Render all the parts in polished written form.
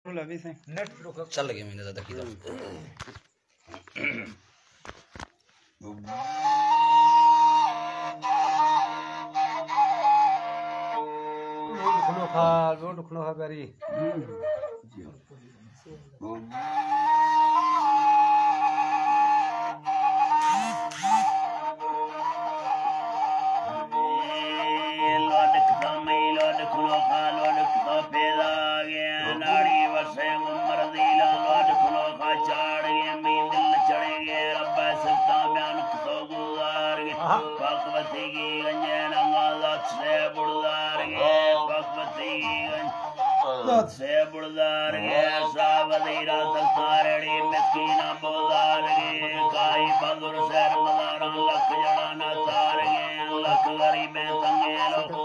चल गए मैंने ज्यादा की रोड खुलो खा प्यारी से बुड़दार गे सावधीरा तकारेड़ी मिस्कीना बोदार गे काई बदुर से रमदारा लख जड़ाना तार गे लख गरीबे तंगे लो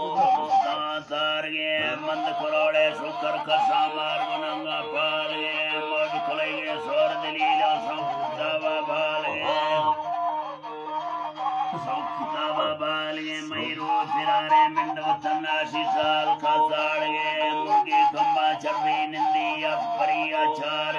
तार गे मंद करोड़े शुकर खसा मार गुनंगा पाल गे मोज खुले गे सोर दलीला सौदावा भाल गे सौदावा भाल गे मयूर फिरारे मिंड वतनाशी साल का साड़ गे चर्री निंदिया परिया चार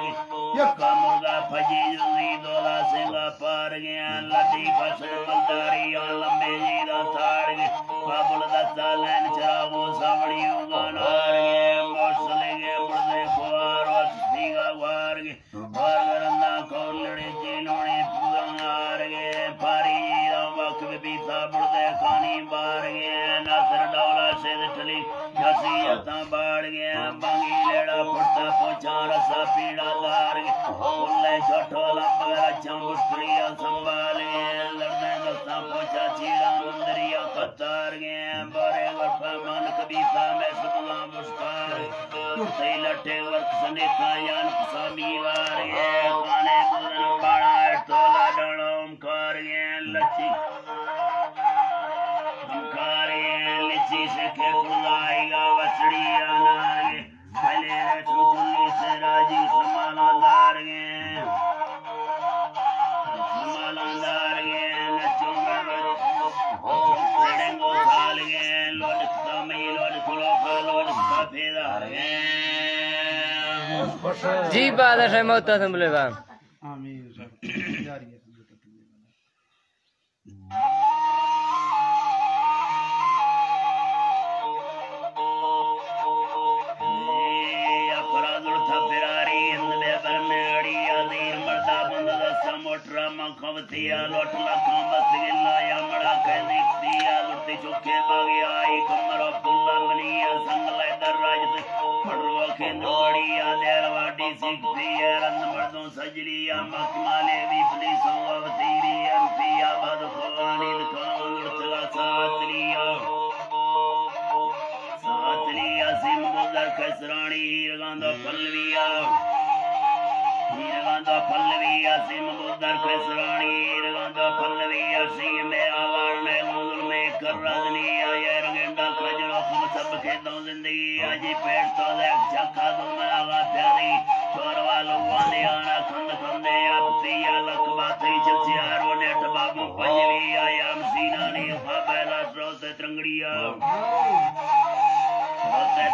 यका मुर्गा फजी जल्दी दोला सेगा पार गया लड़ी फसल मलदारी लंबे जीदा तार गए बाबुल दस्ता लैन चरागो सावड़ी गानार गए मौसले गए बुढ़े खुआर वस्तीगा वार गए वार गरंदा कौर लड़े जेलोने पुगार गए पारी जीदा वक्त बीता बुढ़े खानी बार गए नासर डौला से चली जसी यता बाढ़ गया बांगी लेड़ा फुटता पहुंचा रसा पीड़ा दार उल्ले छोटो लंबा चंबुस्त्रिया संभाल लड़ने दस्ता पहुंचा चीड़ा मंदरिया कतार गए बोरे वर्फा मन कबीसा में सुबला मुस्कार कुर्ते लटे वर्क सने कायान सामी वार काने बुदन बाड़ा तोला डणो ओमकार लच्छी लिची से के बुलाएगा वसड़ी अनार पहले चुचुल्ली से राजी समालादार समालादार नचूंगा लड़ेंगो खाल लोटता मई लोट खुलो खा लोट सफेदार जी बादशाह है मौता संभले बा आमीन जारी है खवतिया लोट लखा मसगिला या मड़ा कहने दिया लुटती चुके बागी आई कमरो पुल्ला मनिया संगले दर्राज से पड़वा केंद्रोड़िया देरवाडी सिखती है रंग मर्दों सजलिया मकमाले भी पुलिसों अवतीरी एमपिया बदखवानी दिखाओ लुटला सातलिया सिम गुजर खसरानी हीरगांदा पल्लविया हीरगांदा पल्लविया सिम गुजर खसरानी हीरगांदा पल्लविया सिंह में आवार में लूल में कर रजनिया ये रंगेंदा खजरो हम सब के दो जिंदगी आजी पेट तो देख चखा दो मनागा प्यारी छोर वालों वाले आना खंद खंदे आप सिया लख बाती चलसिया रोने टबाबू पंजलिया याम सीना नी फाबेला स्रोत तरंगड़िया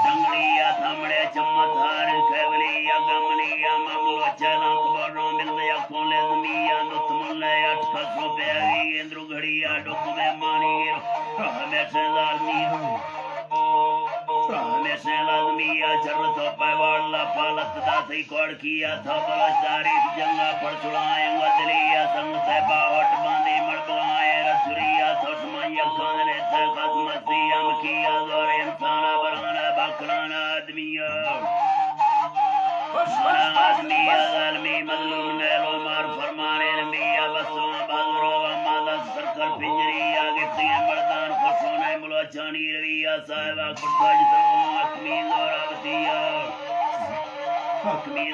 टंगड़िया थमड़े चम्मथार खेवलिया गमलिया मामलो चला खबरों मिलया कोले जमिया दुतमुल्ले अटखसों प्यारी इंद्र घड़िया डुक में मानी हमेशा लाजमिया चर तो पैवाला पालत दासी कोड़ किया था बलशारी जंगा पर छुड़ाए गदलिया संग से बाहट बांधी मड़बगाए रसुरिया थोटमाया कांदने से कसमसिया मकिया जोरे इंसाना बराना बकराना आदमिया ज़ालिमी मज़लूम नेलो मार फरमाने नबिया बसवा बाज़रो मादा सरकर पिंजरिया गिफ्तियां मर्दान खुशोने मुलाचानी रविया साहिबा कुर्ता जितरो अकमीज़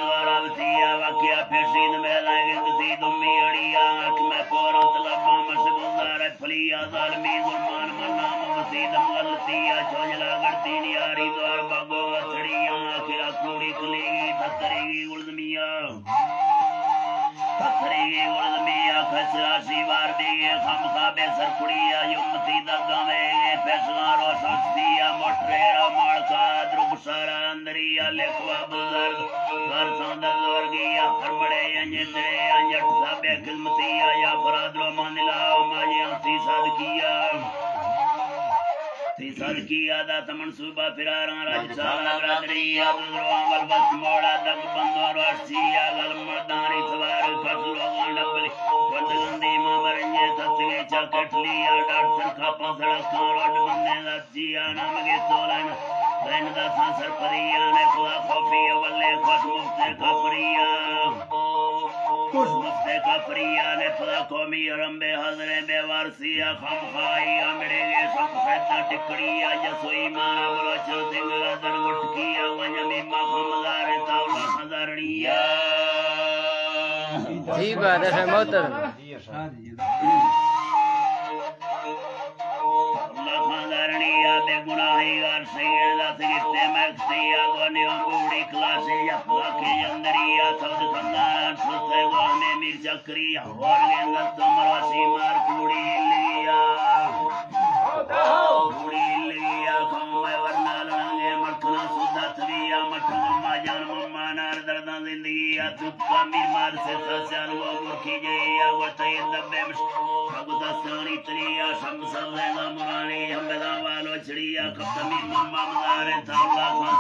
और आवतिया वाकिया फेशीन में लाएंगे किसी दुम्मी अड़िया आँख में पोरों तलबा मशबूदार फलिया ज़ालिमी जुर्मान मनाम वसीदम गलतिया चोजला गड़ती नियारी द्वार बागो वसड़िया आखिरा कूड़ी कलेगी थतरेगी गुलदमिया खसरा शिवार देगे खमखा बेसर कुड़िया युमती दगा में फैसला रोशन सिया मोटरेरा माड़का द्रुग सारा अंदरिया लेखवा बुजुर्ग अंजरे अंजट साबे खिदमतिया या फरादरो मानिला माजी अंती सादकिया ती सादकिया दा तमनसूबा फिरारा राजसाला ब्रादरिया दुदरो वल बस मोड़ा दग बंदो राशिया गल मर्दानी सवार खसलो गंडबली वंदगंदी मामरंजे तत्गे चकटलिया डाट सरखा पासड़ा कारोड बंदे लजिया नमगे सोलन दैन दा सांसर परिया ने खुदा खोफी वल्ले खुश मुफ्ते खफरिया खुश मुफ्ते खफरिया ने खुदा कौमी रंबे हजरे बेवारसिया खमखाई अमड़ेगे सुख फैता टिकड़िया जसोई मारा बोलो चल सिंगला दर गुटकिया वंजमी मखमदार तावला खजरड़िया जी बात है मोहतरम हाँ जी खजरड़िया बेगुनाही गार सैयदा सगिस्ते मक्सिया गोनियो बूढ़ी क्लासे या के अंदरिया सब खंदान सुसे गोने मीर चक्रिया और गेंदा तुमरासी मार कूड़ी लिया खम्मे वरना लंगे मखना सुधा थरिया मठन माजान मम्मा नार दर्दा जिंदगी तुक्का मीर मार से सस्यान वो मुर्खी जइया वतई दबे भगुता सानी तरिया शम सवेगा मुरानी हम्बेदा वालो छड़िया खत्मी मम्मा मदारे तावला खा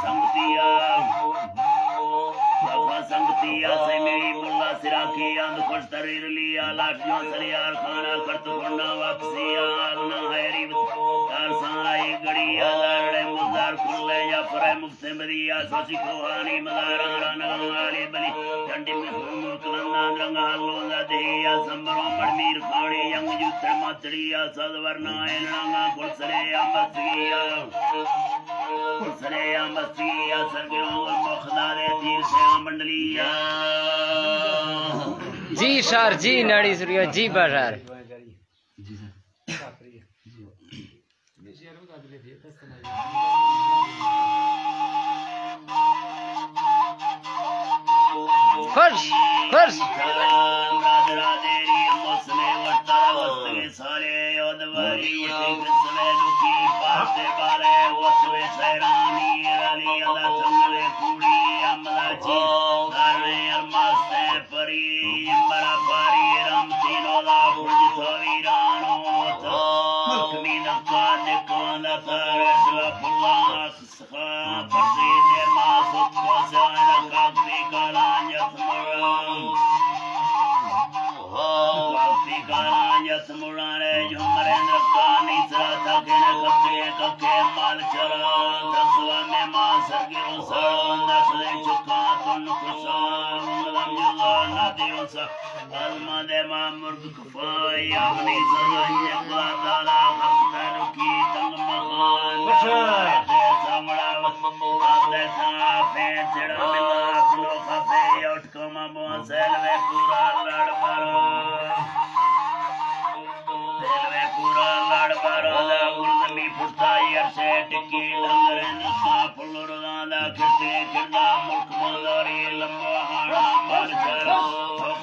संगतिया से मेरी मुल्ला सिराकी आंद खुश तरीर लिया लाठियों सरियार खाना करतो बंडा वापसिया आलना हैरी तार साराई गड़िया लाड़े मुदार खुले या फरे मुफ्ते मरिया सोची कोहानी मदारा राना वाली बली डंडी में मुर्कलंदा रंगा लोंदा देया संबरो मड़मीर खाड़ी यंग जुत्ते माचड़िया सदवरना एनंगा कुलसरे अमसिया सरगिरों और मुखदारे तीर से मंडलिया जी सर जी नाड़ी सूर्य जी बाजार खुश खुश सारे योदवरी उठे दुखी पाते बाले वसवे सैरानी रली अला संगले कुड़ी अमला ची धारणे अलमास्ते परी बड़ा पारी राम तीनों ला बुर्ज सवीरानो मुल्क में नक्का निकाला सारे दुआ फुल्ला सखा फर्जी दे मासुत को सारा काफी कालां यथमराम काफी कालां यथमराने जुमरेंद्र कानी सरा तकने कके माल चला दसवा में मां सरगिरों सारों नस्ले चुका तुन कुसार उंगलम जुगा नादियों सा अलमा दे मां मुर्ग कफाई अपनी सजाई अगला दाला खफ्तर की तंग मखान समड़ा आदे था पे चढ़ा मिला अपनो खफे उठ कमा बोंसेल वे पूरा लड़ बरो सेलवे पूरा लड़ बरो दा गुलमी फुटाई अरसे टिकी डंगरे नसा फुलुरदा दा खिटे खिड़ा मुल्क मोदरी लंबा हाड़ा मार चरो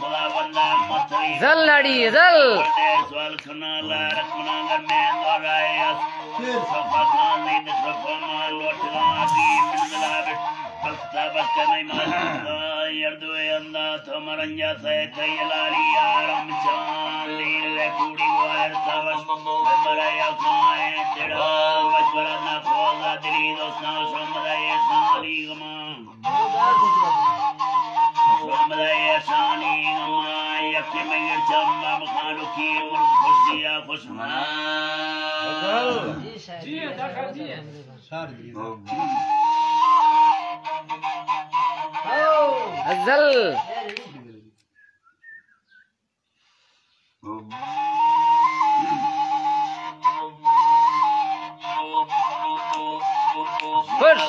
खुदा बंदा मथरी जल नाड़ी जल सवाल खना ला रखना गमे दोरायस सफा खान नींद सफा लोटगा दी मंगला बस्ता बस्ता नहीं मारता यर्दो अंदा थमरंजा से कयलाली आरम चांदीर वे कुड़ी वार तवस बरया खाए तेरा बचरा ना खोला दिली दोस्ता समराय सारी गमा समराय सानी गमा यके में चम्मा बखानु की मुर्ग खुशिया खुशमना जी सर जी अजल खुश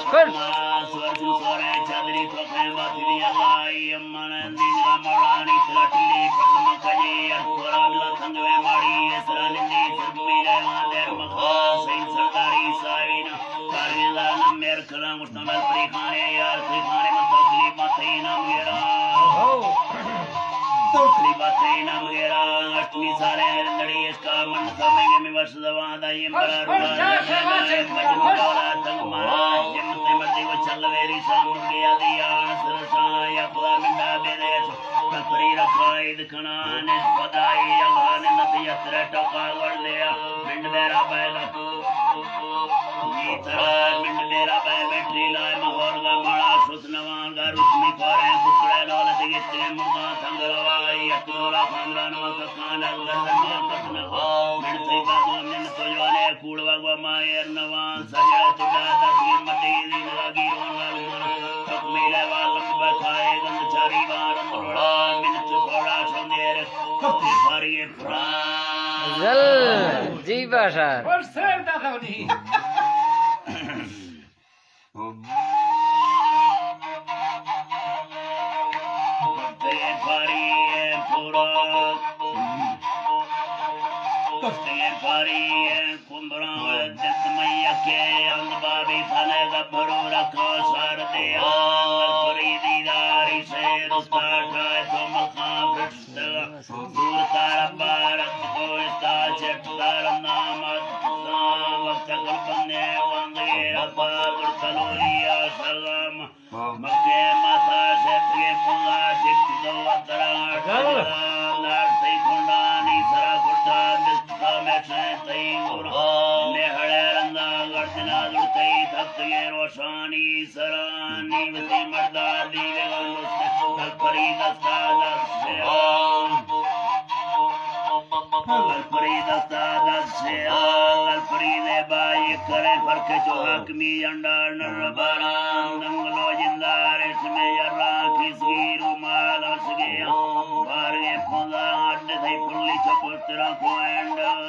खुश परी रखाई दिखना ने पदाई अगान नबी असरे टका गड़ लिया मिंड मेरा बैला तरह मिंड मेरा बै बैठरी लाए माहौल का बड़ा सुसनवान का रुचमी कोरे कुकड़े दौलत गिट्टे मुर्गा संगलवाई अतोला खानदान का खान अल्लाह का कसना मिंड से बागो मिन सोजवाने कूड़वा गवा मायर नवान सजड़ा चुड़ा तकी मटी दिन लागी रोना तकमीले वालम बखाए गंद चारी बार रोड़ा मिन चुपड़ा सोनेर कपी फारिए प्राण जल जी बाजार और शेर दादा नहीं रोशानी सरानी वसी मर्दादी कलपरी दस्तालत से कलपरी ले बाई करे फर्क जो हकमी अंडार नरबारान दंगलो जिंदार इसमें यर्रा किसी रुमाल असगे बारे पुला अड्डे से पुल्ली चपुत्रा को एंडल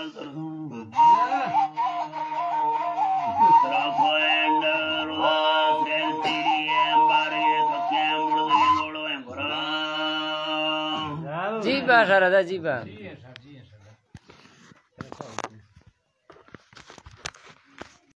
जी बाजार जी बा